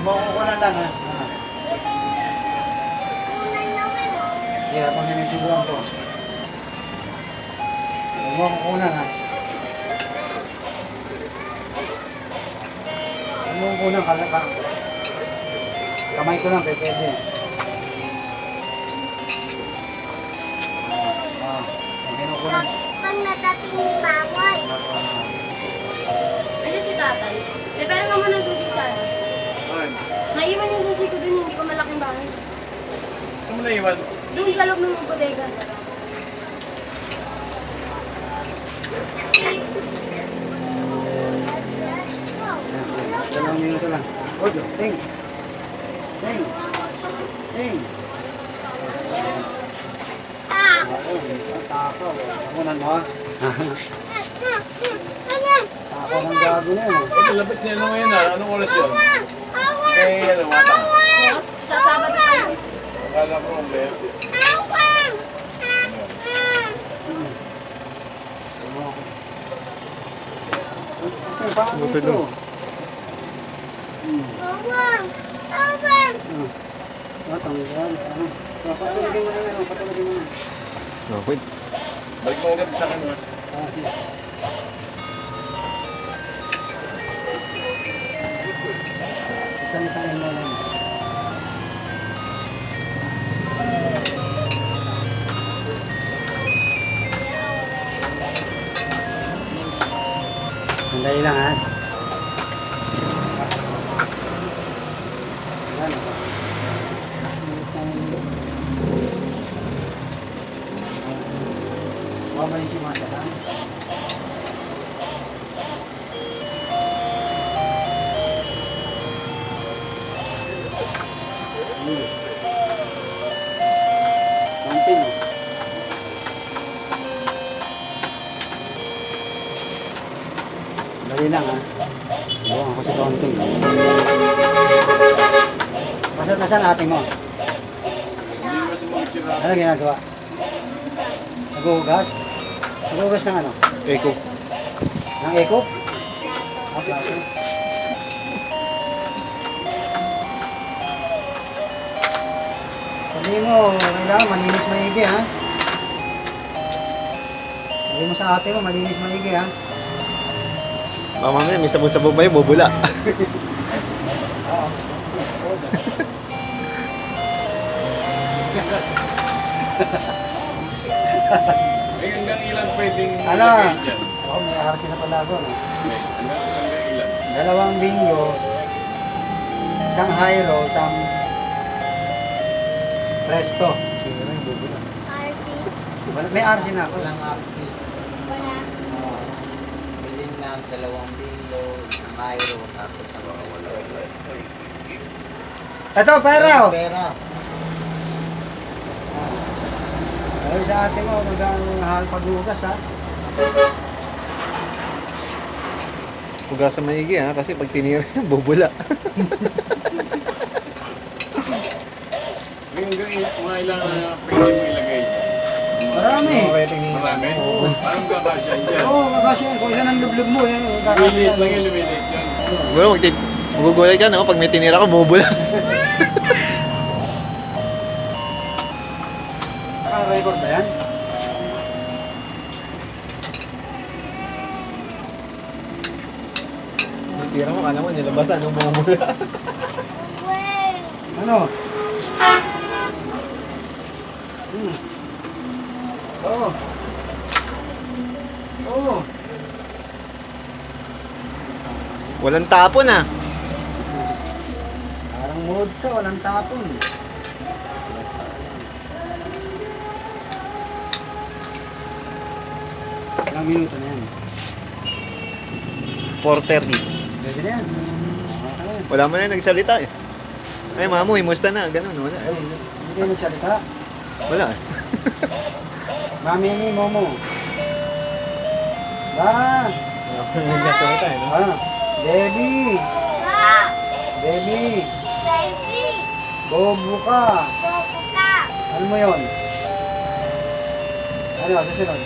Makukuha lang ha. Kaya pag sinisibuan ko. Makukuha ha. Makukuha kalaka. Kamay ko lang, pwede. Kinukuha. Pag nadating ni Mamoy. Ano si tatay? Pero nga muna susi sana. Naiwan yung susi ko dun, hindi ko malaking bahay. Ano mo naiwan? Doon sa loob ng bodega. Dalawang minuto lang. Ojo, ting. Ting. Ting. Takaw. Kamunan mo ha. Takaw ng gago na yun. Ito, labas niya ano ngayon ha? Anong oras yun? Eh, ano, wata. Sa Sabado tayo. Akala ko ang bayar. Sunod ito. Matanggal. Patulogin mo na nga. Patulogin mo na. Okay. Balik mo agad sa akin. Sanitain mo lang. Sandali lang ha. Ayan ako. Mamay si Mata ha. Kamping. Dali lang ha. Buwan ako si Kamping. Nasaan ating mo? Hindi kasi mga sira. Ano ginagawa? Naghuhugas? Naghuhugas ng ano? Eko. Ng eco? Ah, plato. Sabi mo, kailangan malinis maigi ha. Sabi mo sa ate mo, malinis maigi ha. Baka mamaya may sabon sa babae, bubula. Oo. Eh, hanggang ilan pwedeng Ano? ilagay dyan? Ako, may arsi na pala ako. No? Eh, hanggang ilan? 2 bingo, isang Hyro, isang Presto. Siguro yung bubula. May RC na ako. Wala. Bilhin ng 2 bingo, ng Mayro, tapos ang Ito, pera! Oh. pera. Ayun sa ate mo, magandang paghugas ha. Hugasan maigi ha, kasi pag tinira yan, bubula. Eh, hanggang mga ilang pwede mo ilagay dyan? Marami. Marami? Parang kakasya dyan. Oo, kakasya yan. Kung isa ng lublog mo, yan. Lumilit lang yung lumilit dyan. Siguro magugulat ka no, pag may tinira ka, bubula. Naka-record ba yan? Tira mo, kala mo, nilabasan, nung bumula. Ano? Oo. Oo. Walang tapon ah. Parang mood ka, walang tapon. Ilang minuto na yan? 4:30. Pwede na yan. Okay na yan. Wala mo na nagsalita eh. Ay, mamoy, musta na? Ganun, wala. Ay, hindi nagsalita. Wala eh. Mami ni Momo. Ba? Wala mo na nagsalita eh. No? Ah, Debbie. Debbie. Bobo ka. Ano mo yun? Ano, susunod?